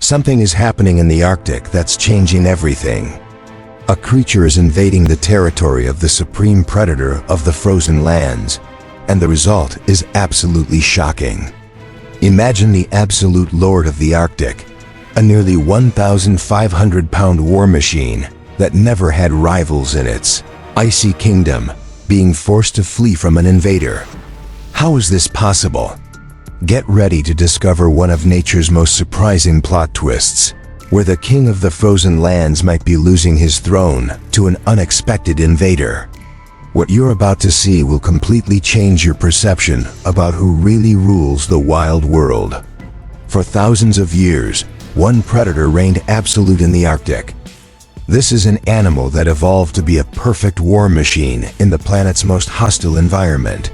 Something is happening in the Arctic that's changing everything. A creature is invading the territory of the supreme predator of the frozen lands, and the result is absolutely shocking. Imagine the absolute lord of the Arctic, a nearly 1,500-pound war machine that never had rivals in its icy kingdom, being forced to flee from an invader. How is this possible? Get ready to discover one of nature's most surprising plot twists, where the king of the frozen lands might be losing his throne to an unexpected invader. What you're about to see will completely change your perception about who really rules the wild world. For thousands of years, one predator reigned absolute in the Arctic. This is an animal that evolved to be a perfect war machine in the planet's most hostile environment.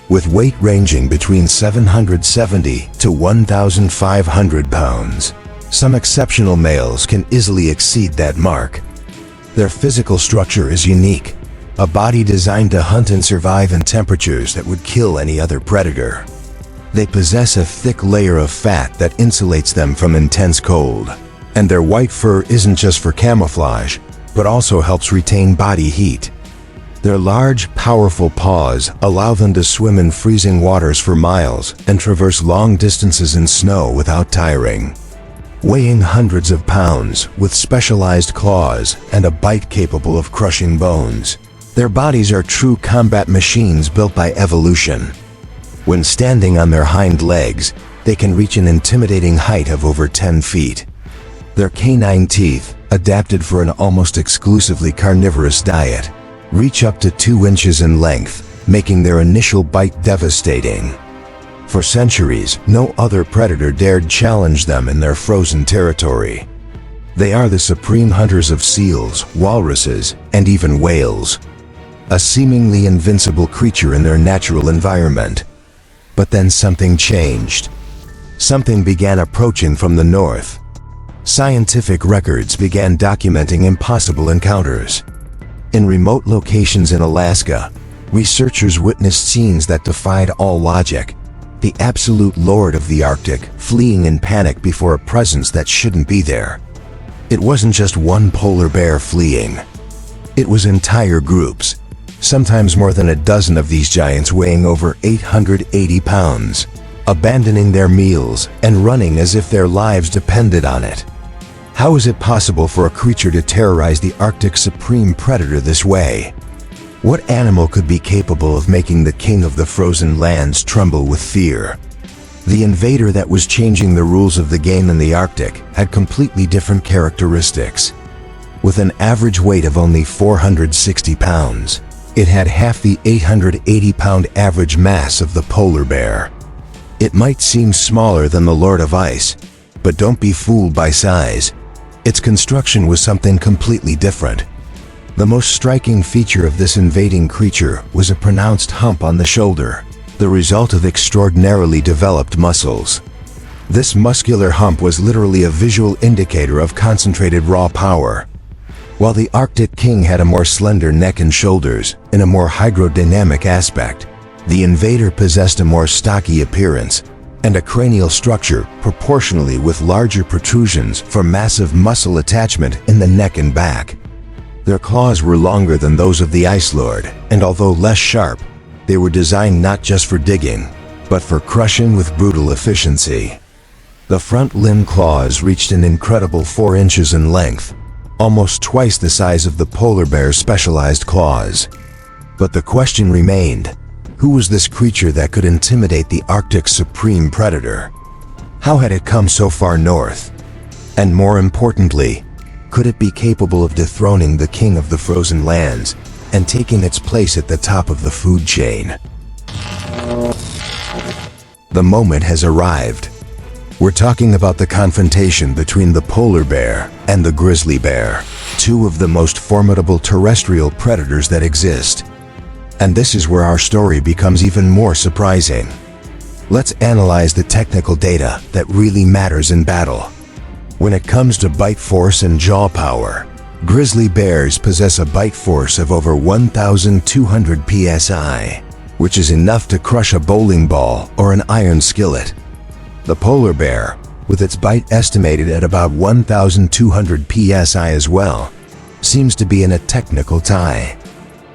With weight ranging between 770 to 1,500 pounds, some exceptional males can easily exceed that mark. Their physical structure is unique, a body designed to hunt and survive in temperatures that would kill any other predator. They possess a thick layer of fat that insulates them from intense cold, and their white fur isn't just for camouflage, but also helps retain body heat. Their large, powerful paws allow them to swim in freezing waters for miles and traverse long distances in snow without tiring. Weighing hundreds of pounds, with specialized claws and a bite capable of crushing bones, their bodies are true combat machines built by evolution. When standing on their hind legs, they can reach an intimidating height of over 10 feet. Their canine teeth, adapted for an almost exclusively carnivorous diet, reach up to 2 inches in length, making their initial bite devastating. For centuries, no other predator dared challenge them in their frozen territory. They are the supreme hunters of seals, walruses, and even whales. A seemingly invincible creature in their natural environment. But then something changed. Something began approaching from the north. Scientific records began documenting impossible encounters. In remote locations in Alaska, researchers witnessed scenes that defied all logic. The absolute lord of the Arctic fleeing in panic before a presence that shouldn't be there. It wasn't just one polar bear fleeing. It was entire groups, sometimes more than a dozen of these giants weighing over 880 pounds, abandoning their meals and running as if their lives depended on it. How is it possible for a creature to terrorize the Arctic's supreme predator this way? What animal could be capable of making the king of the frozen lands tremble with fear? The invader that was changing the rules of the game in the Arctic had completely different characteristics. With an average weight of only 460 pounds, it had half the 880-pound average mass of the polar bear. It might seem smaller than the Lord of Ice, but don't be fooled by size. Its construction was something completely different. The most striking feature of this invading creature was a pronounced hump on the shoulder, the result of extraordinarily developed muscles. This muscular hump was literally a visual indicator of concentrated raw power. While the Arctic king had a more slender neck and shoulders, in a more hydrodynamic aspect, the invader possessed a more stocky appearance and a cranial structure proportionally with larger protrusions for massive muscle attachment in the neck and back. Their claws were longer than those of the Ice Lord, and although less sharp, they were designed not just for digging, but for crushing with brutal efficiency. The front limb claws reached an incredible 4 inches in length, almost twice the size of the polar bear's specialized claws. But the question remained, who was this creature that could intimidate the Arctic's supreme predator? How had it come so far north? And more importantly, could it be capable of dethroning the king of the frozen lands and taking its place at the top of the food chain? The moment has arrived. We're talking about the confrontation between the polar bear and the grizzly bear, two of the most formidable terrestrial predators that exist. And this is where our story becomes even more surprising. Let's analyze the technical data that really matters in battle. When it comes to bite force and jaw power, grizzly bears possess a bite force of over 1,200 psi, which is enough to crush a bowling ball or an iron skillet. The polar bear, with its bite estimated at about 1,200 psi as well, seems to be in a technical tie.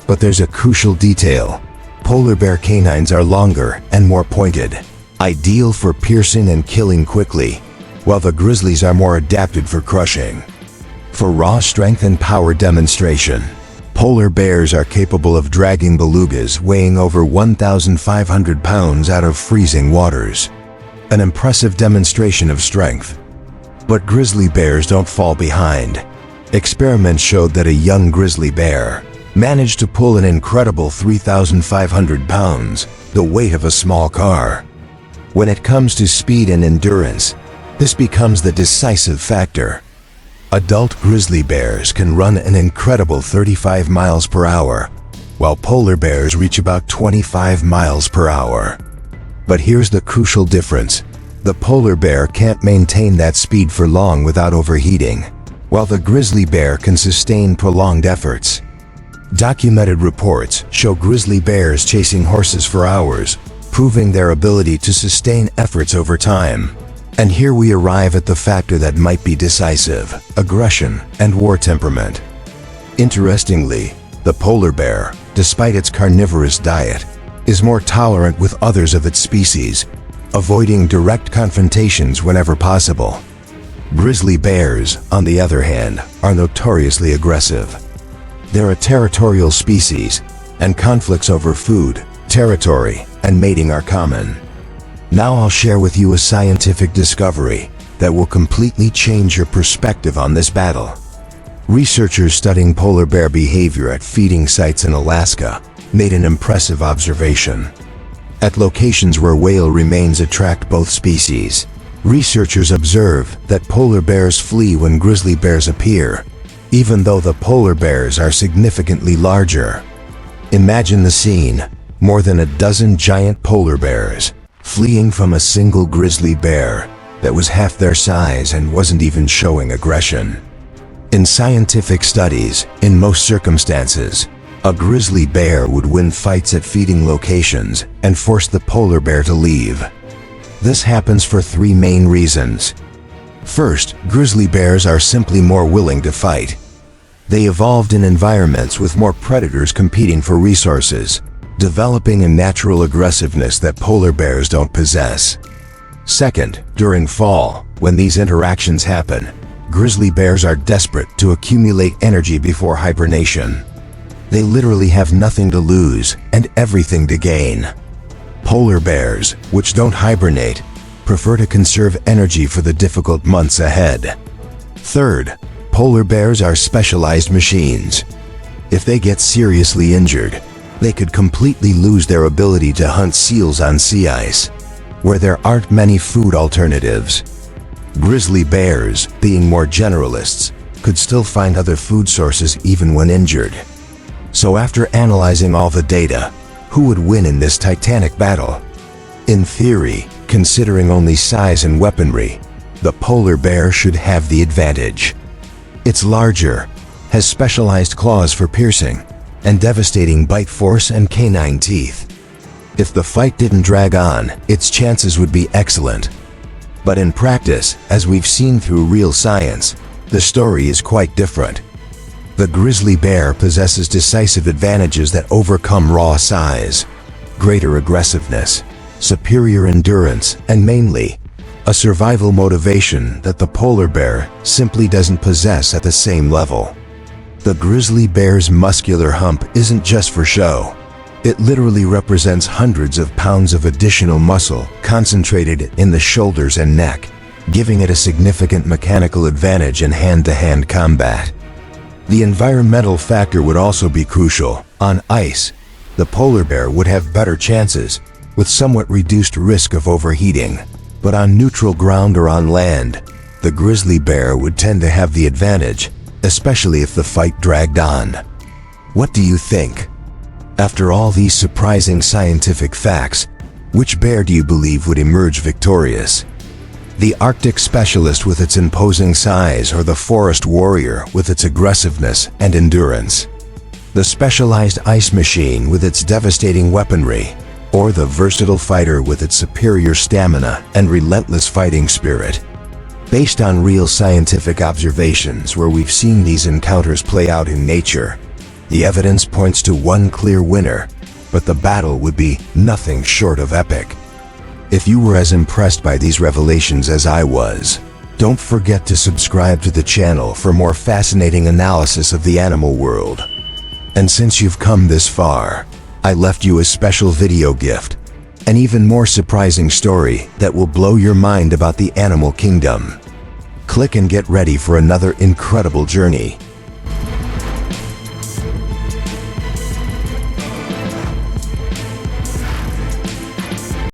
But there's a crucial detail. Polar bear canines are longer and more pointed, ideal for piercing and killing quickly, while the grizzlies are more adapted for crushing. For raw strength and power demonstration, polar bears are capable of dragging belugas weighing over 1,500 pounds out of freezing waters. An impressive demonstration of strength. But grizzly bears don't fall behind. Experiments showed that a young grizzly bear managed to pull an incredible 3,500 pounds, the weight of a small car. When it comes to speed and endurance, this becomes the decisive factor. Adult grizzly bears can run an incredible 35 miles per hour, while polar bears reach about 25 miles per hour. But here's the crucial difference. The polar bear can't maintain that speed for long without overheating, while the grizzly bear can sustain prolonged efforts. Documented reports show grizzly bears chasing horses for hours, proving their ability to sustain efforts over time. And here we arrive at the factor that might be decisive: aggression and war temperament. Interestingly, the polar bear, despite its carnivorous diet, is more tolerant with others of its species, avoiding direct confrontations whenever possible. Grizzly bears, on the other hand, are notoriously aggressive. They're a territorial species, and conflicts over food, territory, and mating are common. Now I'll share with you a scientific discovery that will completely change your perspective on this battle. Researchers studying polar bear behavior at feeding sites in Alaska made an impressive observation. At locations where whale remains attract both species, researchers observe that polar bears flee when grizzly bears appear, even though the polar bears are significantly larger. Imagine the scene: more than a dozen giant polar bears fleeing from a single grizzly bear that was half their size and wasn't even showing aggression. In scientific studies, in most circumstances, a grizzly bear would win fights at feeding locations and force the polar bear to leave. This happens for three main reasons. First, grizzly bears are simply more willing to fight. They evolved in environments with more predators competing for resources, developing a natural aggressiveness that polar bears don't possess. Second, during fall, when these interactions happen, grizzly bears are desperate to accumulate energy before hibernation. They literally have nothing to lose and everything to gain. Polar bears, which don't hibernate, prefer to conserve energy for the difficult months ahead. Third, polar bears are specialized machines. If they get seriously injured, they could completely lose their ability to hunt seals on sea ice, where there aren't many food alternatives. Grizzly bears, being more generalists, could still find other food sources even when injured. So after analyzing all the data, who would win in this titanic battle? In theory, considering only size and weaponry, the polar bear should have the advantage. It's larger, has specialized claws for piercing, and devastating bite force and canine teeth. If the fight didn't drag on, its chances would be excellent. But in practice, as we've seen through real science, the story is quite different. The grizzly bear possesses decisive advantages that overcome raw size, greater aggressiveness, superior endurance, and mainly, a survival motivation that the polar bear simply doesn't possess at the same level. The grizzly bear's muscular hump isn't just for show. It literally represents hundreds of pounds of additional muscle concentrated in the shoulders and neck, giving it a significant mechanical advantage in hand-to-hand combat. The environmental factor would also be crucial. On ice, the polar bear would have better chances, with somewhat reduced risk of overheating. But on neutral ground or on land, the grizzly bear would tend to have the advantage, especially if the fight dragged on. What do you think? After all these surprising scientific facts, which bear do you believe would emerge victorious? The Arctic specialist with its imposing size, or the forest warrior with its aggressiveness and endurance? The specialized ice machine with its devastating weaponry, or the versatile fighter with its superior stamina and relentless fighting spirit? Based on real scientific observations where we've seen these encounters play out in nature, the evidence points to one clear winner, but the battle would be nothing short of epic. If you were as impressed by these revelations as I was, don't forget to subscribe to the channel for more fascinating analysis of the animal world. And since you've come this far, I left you a special video gift, an even more surprising story that will blow your mind about the animal kingdom. Click and get ready for another incredible journey.